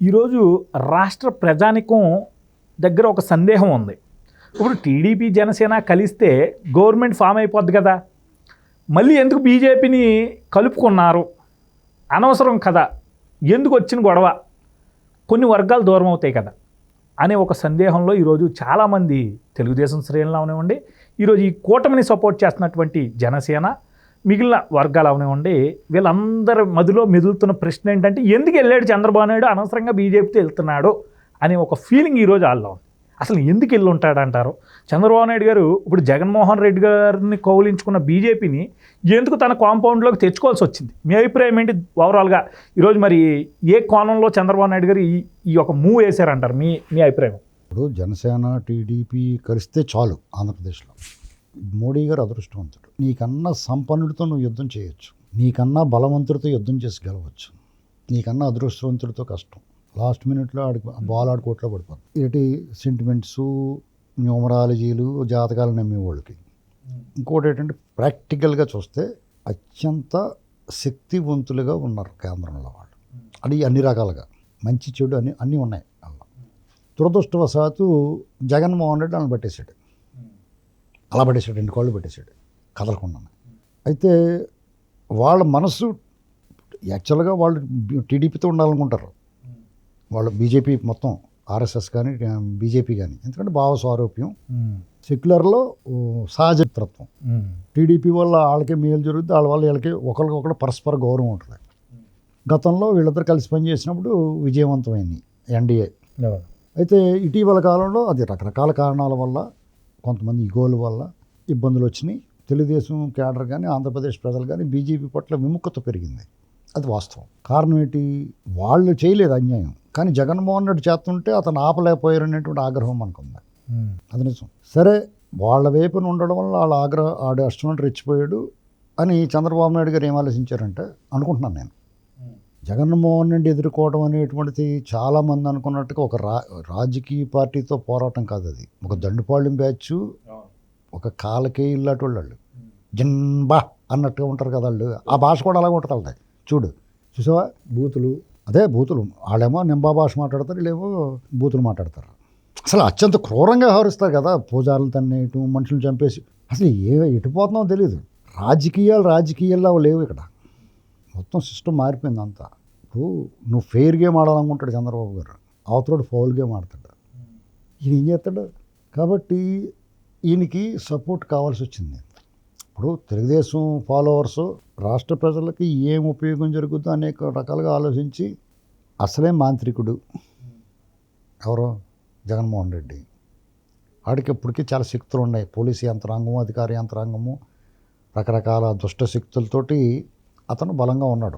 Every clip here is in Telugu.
ఈరోజు రాష్ట్ర ప్రజానికం దగ్గర ఒక సందేహం ఉంది. ఇప్పుడు టీడీపీ జనసేన కలిస్తే గవర్నమెంట్ ఫామ్ అయిపోద్ది కదా, మళ్ళీ ఎందుకు బీజేపీని కలుపుకున్నారు, అనవసరం కదా, ఎందుకు వచ్చిన గొడవ, కొన్ని వర్గాలు దూరం అవుతాయి కదా అనే ఒక సందేహంలో ఈరోజు చాలామంది తెలుగుదేశం శ్రేణులు అవనివ్వండి, ఈరోజు ఈ కూటమిని సపోర్ట్ చేస్తున్నటువంటి జనసేన మిగిలిన వర్గాలు అవనివ్వండి, వీళ్ళందరి మధ్యలో మెదులుతున్న ప్రశ్న ఏంటంటే ఎందుకు వెళ్ళాడు చంద్రబాబు నాయుడు, అనవసరంగా బీజేపీతో వెళ్తున్నాడు అనే ఒక ఫీలింగ్ ఈరోజు వాళ్ళలో ఉంది. అసలు ఎందుకు వెళ్ళి ఉంటాడంటారు? చంద్రబాబు నాయుడు గారు ఇప్పుడు జగన్మోహన్ రెడ్డి గారిని కౌలించుకున్న బీజేపీని ఎందుకు తన కాంపౌండ్లోకి తెచ్చుకోవాల్సి వచ్చింది? మీ అభిప్రాయం ఏంటి ఓవరాల్గా? ఈరోజు మరి ఏ కోణంలో చంద్రబాబు నాయుడు గారు ఈ ఒక మూవ్ వేశారంటారు? మీ అభిప్రాయం. ఇప్పుడు జనసేన టీడీపీ కలిస్తే చాలు ఆంధ్రప్రదేశ్లో. మోడీ గారు అదృష్టవంతుడు. నీకన్నా సంపన్నుడితో నువ్వు యుద్ధం చేయొచ్చు, నీకన్నా బలవంతుడితో యుద్ధం చేసి గెలవచ్చు, నీకన్నా అదృష్టవంతుడితో కష్టం. లాస్ట్ మినిట్లో బాల్ ఆడుకోట్లో పడిపోతుంది. ఇటు సెంటిమెంట్స్, న్యూమరాలజీలు, జాతకాలు నమ్మేవాళ్ళకి. ఇంకోటి ఏంటంటే ప్రాక్టికల్గా చూస్తే అత్యంత శక్తివంతులుగా ఉన్నారు కేంద్రంలో వాళ్ళు. అది అన్ని రకాలుగా మంచి చెడు అన్నీ ఉన్నాయి అలా. దురదృష్టవశాత్తు జగన్మోహన్ రెడ్డి వాళ్ళని పట్టేశాడు, అలా పట్టేశాడు, 2 కాళ్ళు పెట్టేశాడు కదలకుండా. అయితే వాళ్ళ మనసు యాక్చువల్గా వాళ్ళు టీడీపీతో ఉండాలనుకుంటారు, వాళ్ళు బీజేపీ మొత్తం ఆర్ఎస్ఎస్ కానీ బీజేపీ కానీ, ఎందుకంటే భావ స్వారూప్యం సెక్యులర్లో సహజత్వం. టీడీపీ వల్ల వాళ్ళకే మేలు జరుగుతుంది, వాళ్ళ వల్ల వీళ్ళకి ఒకరికొకరు పరస్పర గౌరవం ఉంటుంది. గతంలో వీళ్ళిద్దరు కలిసి పనిచేసినప్పుడు విజయవంతమైంది ఎన్డీఏ. అయితే ఇటీవల కాలంలో అది రకరకాల కారణాల వల్ల, కొంతమంది ఈగోల వల్ల ఇబ్బందులు వచ్చినాయి. తెలుగుదేశం క్యాడర్ కానీ ఆంధ్రప్రదేశ్ ప్రజలు కానీ బీజేపీ పట్ల విముఖత పెరిగింది. అది వాస్తవం. కారణం ఏంటి? వాళ్ళు చేయలేదు అన్యాయం, కానీ జగన్మోహన్ రెడ్డి చేస్తుంటే అతను ఆపలేకపోయారు అనేటువంటి ఆగ్రహం మనకుంది. అది నిజం. సరే, వాళ్ళ వైపున ఉండడం వల్ల వాళ్ళ ఆడు అష్టమంటే రెచ్చిపోయాడు అని చంద్రబాబు నాయుడు గారు ఏం ఆలోచించారంటే, అనుకుంటున్నాను నేను, జగన్మోహన్ రెడ్డి ఎదుర్కోవడం అనేటువంటిది చాలామంది అనుకున్నట్టుగా ఒక రాజకీయ పార్టీతో పోరాటం కాదు. అది ఒక దండుపాళ్యం బ్యాచ్, ఒక కాలకే ఇల్లాటి వాళ్ళు జన్బా అన్నట్టుగా ఉంటారు కదా వాళ్ళు. ఆ భాష కూడా అలాగే ఉంటుంది వాళ్ళది. చూసావా, బూతులు, అదే బూతులు. వాళ్ళేమో నింబా భాష మాట్లాడతారు, వీళ్ళేమో బూతులు మాట్లాడతారు. అసలు అత్యంత క్రూరంగా వ్యవహరిస్తారు కదా, పూజారులు తన్నేయటం, మనుషులు చంపేసి. అసలు ఎటుపోతున్నామో తెలియదు. రాజకీయాల్లో లేవు ఇక్కడ. మొత్తం సిస్టమ్ మారిపోయింది అంతా. ఇప్పుడు నువ్వు ఫెయిర్ గేమ్ ఆడాలనుకుంటాడు చంద్రబాబు గారు, అవతలోడు ఫౌల్ గేమ్ ఆడతాడు. ఈయన ఏం చేస్తాడు? కాబట్టి ఈయనకి సపోర్ట్ కావాల్సి వచ్చింది. ఇప్పుడు తెలుగుదేశం ఫాలోవర్స్ రాష్ట్ర ప్రజలకి ఏం ఉపయోగం జరుగుతుందో అనేక రకాలుగా ఆలోచించి, అసలే మాంత్రికుడు ఎవరో జగన్మోహన్ రెడ్డి, వాడికి ఇప్పటికీ చాలా శక్తులు ఉన్నాయి. పోలీసు యంత్రాంగము, అధికార యంత్రాంగము, రకరకాల దుష్ట శక్తులతోటి అతను బలంగా ఉన్నాడు.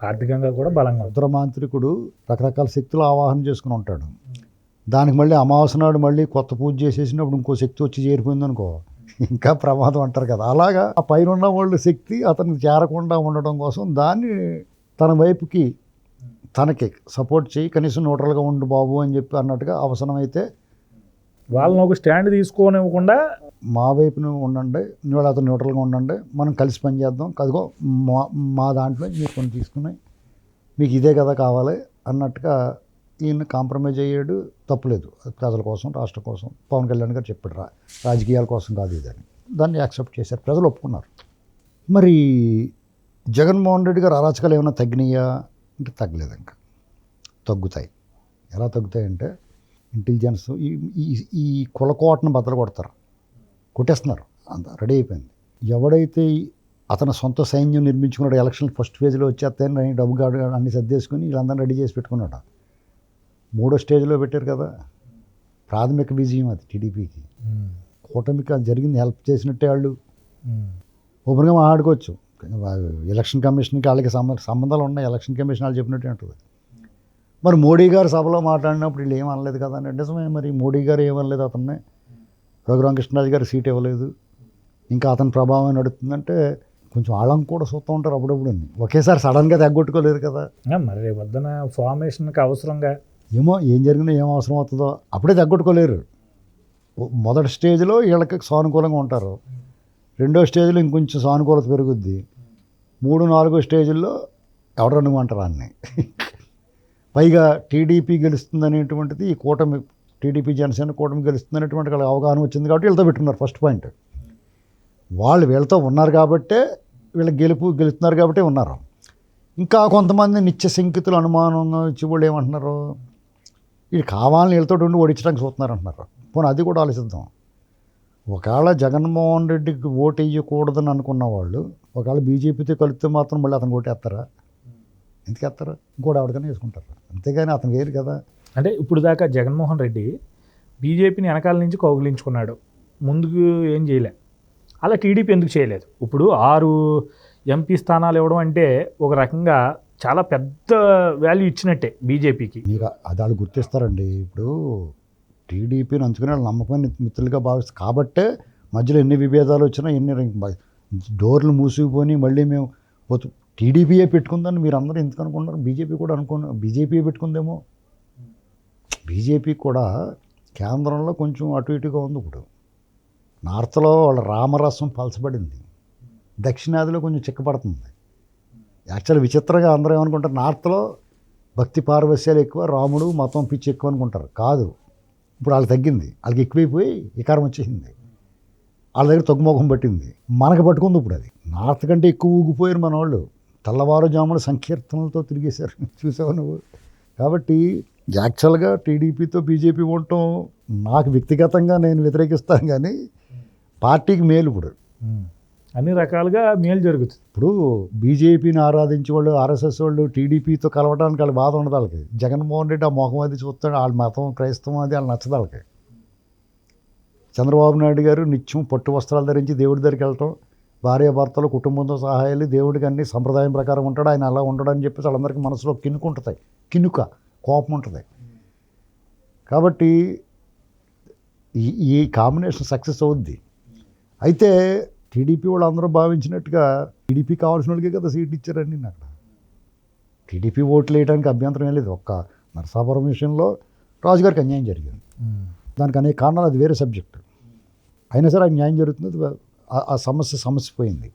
ఆర్థికంగా కూడా బలంగా. ఉత్తర మాంత్రికుడు రకరకాల శక్తులు ఆవాహన చేసుకుని ఉంటాడు. దానికి మళ్ళీ అమావాస్య నాడు మళ్ళీ కొత్త పూజ చేసేసినప్పుడు ఇంకో శక్తి వచ్చి చేరిపోయిందనుకో, ఇంకా ప్రమాదం అంటారు కదా. అలాగా ఆ పైన ఉన్న వాళ్ళ శక్తి అతనికి చేరకుండా ఉండడం కోసం దాన్ని తన వైపుకి తనకి సపోర్ట్ చేయి, కనీసం న్యూట్రల్గా ఉండు బాబు అని చెప్పి అన్నట్టుగా, అవసరమైతే వాళ్ళని ఒక స్టాండ్ తీసుకోనివ్వకుండా మా వైపున ఉండండి, అతను న్యూట్రల్గా ఉండండి, మనం కలిసి పనిచేద్దాం, కదిగో మా దాంట్లో మీరు కొన్ని తీసుకుని మీకు ఇదే కదా కావాలి అన్నట్టుగా ఈయన కాంప్రమైజ్ అయ్యాడు. తప్పులేదు, ప్రజల కోసం, రాష్ట్రం కోసం. పవన్ కళ్యాణ్ గారు చెప్పాడు, రాజకీయాల కోసం కాదు ఇదని. దాన్ని యాక్సెప్ట్ చేశారు, ప్రజలు ఒప్పుకున్నారు. మరి జగన్మోహన్ రెడ్డి గారు అరాచకాలు ఏమైనా తగ్గినాయా అంటే తగ్గలేదు, ఇంకా తగ్గుతాయి. ఎలా తగ్గుతాయంటే, ఇంటెలిజెన్స్ ఈ కులకోటను బద్దలు కొట్టేస్తున్నారు, అంత రెడీ అయిపోయింది. ఎవడైతే అతను సొంత సైన్యం నిర్మించుకున్నాడు, ఎలక్షన్ ఫస్ట్ ఫేజ్లో వచ్చేస్తాయని డబ్బు గాడు అన్ని సర్దేసుకుని వీళ్ళందరినీ రెడీ చేసి పెట్టుకున్నాడు. 3వ స్టేజ్లో పెట్టారు కదా, ప్రాథమిక విజయం అది టీడీపీకి. కూటమికి అది జరిగింది, హెల్ప్ చేసినట్టే. వాళ్ళు ఓపెన్గా మాట్లాడుకోవచ్చు. ఎలక్షన్ కమిషన్కి వాళ్ళకి సంబంధాలు ఉన్నాయి, ఎలక్షన్ కమిషన్ వాళ్ళు చెప్పినట్టే ఉంటుంది. మరి మోడీ గారు సభలో మాట్లాడినప్పుడు వీళ్ళు ఏమనలేదు కదా అని. నిజమే, మరి మోడీ గారు ఏమనలేదు అతన్ని, రఘురామకృష్ణరాజు గారు సీట్ ఇవ్వలేదు, ఇంకా అతని ప్రభావం నడుస్తుందంటే కొంచెం వాళ్ళని కూడా చూస్తూ ఉంటారు అప్పుడప్పుడు. ఒకేసారి సడన్గా తగ్గొట్టుకోలేదు కదా. మరి రేపు వద్దన ఫార్మేషన్కి అవసరంగా ఏమో ఏం జరిగినా ఏం అవసరం అవుతుందో అప్పుడే తగ్గొట్టుకోలేరు. మొదటి స్టేజ్లో వీళ్ళకి సానుకూలంగా ఉంటారు, 2వ స్టేజ్లో ఇంకొంచెం సానుకూలత పెరుగుద్ది, 3, 4 స్టేజ్ల్లో ఎవడనుమంటారు అన్నీ. పైగా టీడీపీ గెలుస్తుందనేటువంటిది ఈ కూటమి, టీడీపీ జనసేన కూటమి గెలుస్తుందనేటువంటి వాళ్ళకి అవగాహన వచ్చింది కాబట్టి వీళ్ళతో పెట్టుకున్నారు ఫస్ట్ పాయింట్. వాళ్ళు వీళ్ళతో ఉన్నారు కాబట్టే వీళ్ళకి గెలుస్తున్నారు కాబట్టే ఉన్నారు. ఇంకా కొంతమంది నిత్య శంకితులు అనుమానం ఇచ్చి వాళ్ళు ఏమంటున్నారు, ఇది కావాలని వీళ్ళతో ఉండి ఓడించడానికి చూస్తున్నారు అంటున్నారు. పోనీ అది కూడా ఆలోచిద్దాం. ఒకవేళ జగన్మోహన్ రెడ్డికి ఓటు వేయకూడదని అనుకున్న వాళ్ళు ఒకవేళ బీజేపీతో కలిపితే మాత్రం మళ్ళీ అతను ఓటేస్తారా? ఎందుకు వేస్తారు? ఇంకోటి ఎవరికైనా వేసుకుంటారు, అంతేగాని అతను వేరు కదా. అంటే ఇప్పుడు దాకా జగన్మోహన్ రెడ్డి బీజేపీని వెనకాల నుంచి కౌగిలించుకున్నాడు, ముందుకు ఏం చేయలే. అలా టీడీపీ ఎందుకు చేయలేదు? ఇప్పుడు 6 ఎంపీ స్థానాలు ఇవ్వడం అంటే ఒక రకంగా చాలా పెద్ద వాల్యూ ఇచ్చినట్టే బీజేపీకి. మీకు అది వాళ్ళు గుర్తిస్తారండి. ఇప్పుడు టీడీపీని అంచుకునే వాళ్ళు నమ్మకమైన మిత్రులుగా భావిస్తారు కాబట్టే మధ్యలో ఎన్ని విభేదాలు వచ్చినా డోర్లు మూసుకుపోయి మళ్ళీ మేము టీడీపీయే పెట్టుకుందని మీరు అందరూ ఎందుకు అనుకుంటున్నారు? బీజేపీ కూడా బీజేపీయే పెట్టుకుందేమో. బీజేపీ కూడా కేంద్రంలో కొంచెం అటు ఇటుగా ఉంది. ఇప్పుడు నార్త్లో వాళ్ళ రామరసం పలచబడింది, దక్షిణాదిలో కొంచెం చిక్కపడుతుంది. యాక్చువల్ విచిత్రంగా అందరూ ఏమనుకుంటారు, నార్త్లో భక్తి పారవస్యాలు ఎక్కువ, రాముడు మతం పిచ్చి ఎక్కువ అనుకుంటారు. కాదు, ఇప్పుడు వాళ్ళకి తగ్గింది, వాళ్ళకి ఎక్కువైపోయి వికారం వచ్చేసింది, వాళ్ళ దగ్గర తగ్గుముఖం పట్టింది. మనకు పట్టుకుంది ఇప్పుడు. అది నార్త్ కంటే ఎక్కువ ఊగిపోయారు మన వాళ్ళు. తెల్లవారుజామున సంకీర్తనలతో తిరిగేశారు, చూసావు నువ్వు. కాబట్టి యాక్చువల్గా టీడీపీతో బీజేపీ ఉండటం నాకు వ్యక్తిగతంగా నేను వ్యతిరేకిస్తాను, కానీ పార్టీకి మేలు. ఇప్పుడు అన్ని రకాలుగా మేలు జరుగుతుంది. ఇప్పుడు బీజేపీని ఆరాధించే వాళ్ళు, ఆర్ఎస్ఎస్ వాళ్ళు టీడీపీతో కలవడానికి వాళ్ళకి బాధ ఉండదు. వాళ్ళకి జగన్మోహన్ రెడ్డి ఆ మొహం అది చూస్తాడు, వాళ్ళ మతం క్రైస్తవం అది వాళ్ళు నచ్చదు వాళ్ళకి. చంద్రబాబు నాయుడు గారు నిత్యం పట్టు వస్త్రాలు ధరించి దేవుడి దగ్గరికి వెళ్ళటం, భార్యాభర్తలు కుటుంబంతో సహాయాలు, దేవుడికి అన్ని సంప్రదాయం ప్రకారం ఉంటాడు, ఆయన అలా ఉండడు అని చెప్పేసి వాళ్ళందరికీ మనసులో కిన్నుకుంటుంది, కోపం ఉంటుంది. కాబట్టి ఈ కాంబినేషన్ సక్సెస్ అవుద్ది. అయితే టీడీపీ వాళ్ళు అందరూ భావించినట్టుగా టీడీపీ కావాల్సిన వాళ్ళకే కదా సీట్ ఇచ్చారండి. అక్కడ టీడీపీ ఓట్లు వేయడానికి అభ్యంతరం ఏం లేదు. ఒక్క నరసాపురం విషయంలో రాజుగారికి అన్యాయం జరిగింది, దానికి అనేక కారణాలు, అది వేరే సబ్జెక్టు. అయినా సరే ఆ న్యాయం జరుగుతుంది, ఆ సమస్య పోయింది.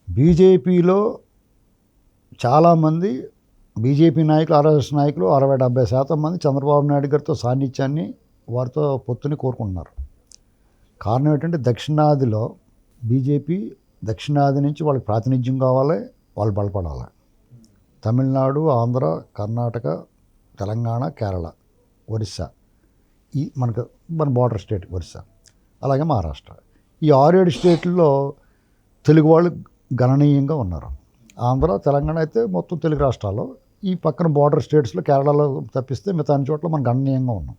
బీజేపీలో చాలామంది బీజేపీ నాయకులు, ఆర్ఎస్ఎస్ నాయకులు 60-70% మంది చంద్రబాబు నాయుడు గారితో సాన్నిధ్యాన్ని, వారితో పొత్తుని కోరుకుంటున్నారు. కారణం ఏంటంటే దక్షిణాదిలో బీజేపీ దక్షిణాది నుంచి వాళ్ళకి ప్రాతినిధ్యం కావాలి, వాళ్ళు బలపడాలి. తమిళనాడు, ఆంధ్ర, కర్ణాటక, తెలంగాణ, కేరళ, ఒరిస్సా, మన బార్డర్ స్టేట్ ఒరిస్సా, అలాగే మహారాష్ట్ర, ఈ 6-7 స్టేట్లలో తెలుగు వాళ్ళు గణనీయంగా ఉన్నారు. ఆంధ్ర, తెలంగాణ అయితే మొత్తం తెలుగు రాష్ట్రాల్లో, ఈ పక్కన బార్డర్ స్టేట్స్లో కేరళలో తప్పిస్తే మిగతా అన్ని చోట్ల మనం గణనీయంగా ఉన్నాం.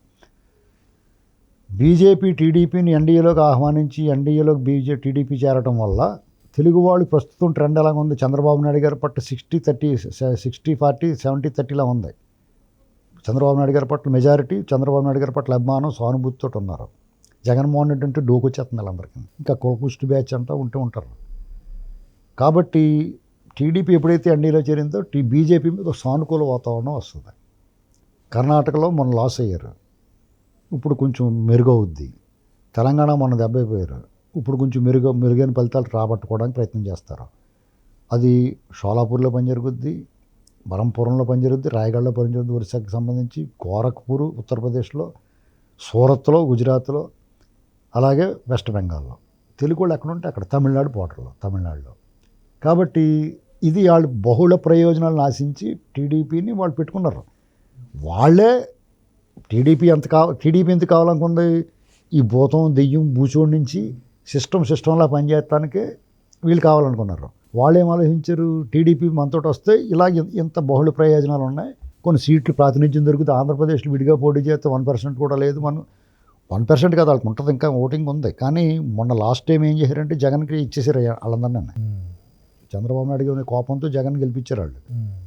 బీజేపీ టీడీపీని ఎన్డీఏలోకి ఆహ్వానించి ఎన్డీఏలోకి టీడీపీ చేరటం వల్ల తెలుగు వాళ్ళు ప్రస్తుతం ట్రెండ్ ఎలాగ ఉంది, చంద్రబాబు నాయుడు గారి పట్ల 60-40, 60-40, 70-30లా ఉంది. చంద్రబాబు నాయుడు గారి పట్ల మెజారిటీ, చంద్రబాబు నాయుడు గారి పట్ల అభిమానం, సానుభూతితో ఉన్నారు. జగన్మోహన్ రెడ్డి అంటే డోకొచ్చేస్తుంది వాళ్ళందరికీ, ఇంకా కుష్టి బ్యాచ్ అంటూ ఉంటారు. కాబట్టి టీడీపీ ఎప్పుడైతే ఎన్డీఏలో చేరిందో బీజేపీ మీద సానుకూల వాతావరణం వస్తుంది. కర్ణాటకలో మొన్న లాస్ అయ్యారు, ఇప్పుడు కొంచెం మెరుగవుద్ది. తెలంగాణ మొన్న దెబ్బైపోయారు, ఇప్పుడు కొంచెం మెరుగైన ఫలితాలు రాబట్టుకోవడానికి ప్రయత్నం చేస్తారు. అది షోలాపూర్లో పని జరుగుద్ది, బరంపురంలో పని జరుగుద్ది, రాయగఢలో పని జరుగుద్ది, ఒరిస్సాకి సంబంధించి గోరఖ్పూర్ ఉత్తరప్రదేశ్లో, సూరత్లో, గుజరాత్లో, అలాగే వెస్ట్ బెంగాల్లో. తెలుగు వాళ్ళు ఎక్కడ ఉంటే అక్కడ, తమిళనాడు బార్డర్లో, తమిళనాడులో. కాబట్టి ఇది వాళ్ళు బహుళ ప్రయోజనాలను ఆశించి టీడీపీని వాళ్ళు పెట్టుకున్నారు. వాళ్ళే టీడీపీ ఎందుకు కావాలనుకుంది, ఈ భూతం దెయ్యం బూచోడి నుంచి సిస్టంలా పనిచేయటానికే వీళ్ళు కావాలనుకున్నారు. వాళ్ళు ఏం ఆలోచించారు, టీడీపీ మనతో వస్తే ఇలా ఇంత బహుళ ప్రయోజనాలు ఉన్నాయి, కొన్ని సీట్లు ప్రాతినిధ్యం దొరుకుతుంది. ఆంధ్రప్రదేశ్లో విడిగా పోటీ చేస్తే 1% కూడా లేదు, మనం 1% కదా వాళ్ళకి ఉంటుంది, ఇంకా ఓటింగ్ ఉంది. కానీ మొన్న లాస్ట్ టైం ఏం చేశారంటే జగన్కి ఇచ్చేసారు వాళ్ళందరినీ. చంద్రబాబు నాయుడు గారి కోపంతో జగన్ గెలిపించారు వాళ్ళు.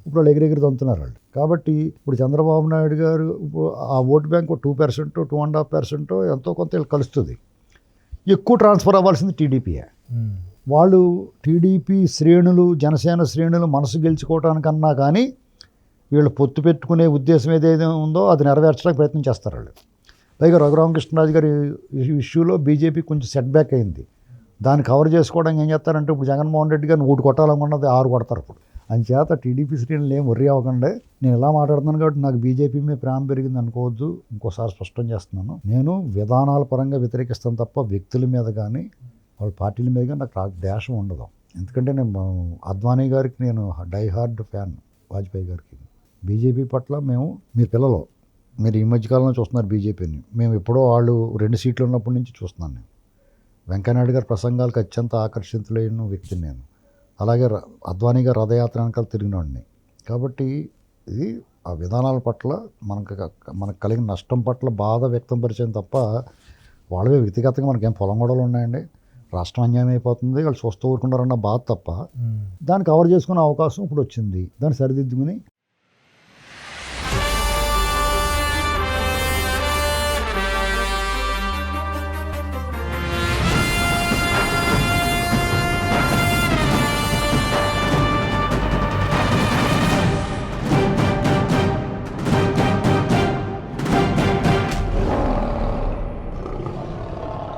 ఇప్పుడు వాళ్ళు ఎగిరెగిరి తంతున్నారు వాళ్ళు. కాబట్టి ఇప్పుడు చంద్రబాబు నాయుడు గారు ఆ ఓటు బ్యాంక్ 2%, 2.5% ఎంతో కొంత వీళ్ళు కలుస్తుంది. ఎక్కువ ట్రాన్స్ఫర్ అవ్వాల్సింది టీడీపీయే. వాళ్ళు టీడీపీ శ్రేణులు, జనసేన శ్రేణులు మనసు గెలుచుకోవటానికన్నా కానీ వీళ్ళు పొత్తు పెట్టుకునే ఉద్దేశం ఏదైతే ఉందో అది నెరవేర్చడానికి ప్రయత్నం చేస్తారు వాళ్ళు. పైగా రఘురామకృష్ణరాజు గారి ఇష్యూలో బీజేపీ కొంచెం సెట్ బ్యాక్ అయింది. దాన్ని కవర్ చేసుకోవడానికి ఏం చేస్తారంటే ఇప్పుడు జగన్మోహన్ రెడ్డి గారిని 1 కొట్టాలనుకున్నది 6 కొడతారు. ఇప్పుడు అంచేత టీడీపీ శ్రేణులు ఏం వర్రీ అవ్వకండి. నేను ఇలా మాట్లాడుతున్నాను కాబట్టి నాకు బీజేపీ మీద ప్రేమ పెరిగింది అనుకోవద్దు. ఇంకోసారి స్పష్టం చేస్తున్నాను, నేను విధానాల పరంగా వ్యతిరేకిస్తాను తప్ప వ్యక్తుల మీద కానీ వాళ్ళ పార్టీల మీద కానీ నాకు ద్వేషం ఉండదు. ఎందుకంటే నేను అద్వానీ గారికి నేను డై హార్డ్ ఫ్యాన్, వాజ్పేయి గారికి. బీజేపీ పట్ల మేము, మీరు పిల్లలు, మీరు ఈ మధ్యకాలంలో చూస్తున్నారు బీజేపీని, మేము ఎప్పుడో వాళ్ళు 2 సీట్లు ఉన్నప్పటి నుంచి చూస్తున్నాను. నేను వెంకయ్యనాయుడు గారి ప్రసంగాలకు అత్యంత ఆకర్షితులైన వ్యక్తిని నేను. అలాగే అద్వానీ గారు రథయాత్ర వెనకాల తిరిగినవాడిని. కాబట్టి ఇది ఆ విధానాల పట్ల మనకు కలిగిన నష్టం పట్ల బాధ వ్యక్తం పరిచయం తప్ప వాళ్ళవే వ్యక్తిగతంగా మనకేం పొలం గొడవలు ఉన్నాయండి. రాష్ట్రం అన్యాయం అయిపోతుంది, వాళ్ళు చూస్తూ ఊరుకుంటారన్న బాధ తప్ప దాన్ని కవర్ చేసుకునే అవకాశం ఇప్పుడు వచ్చింది. దాన్ని సరిదిద్దుకుని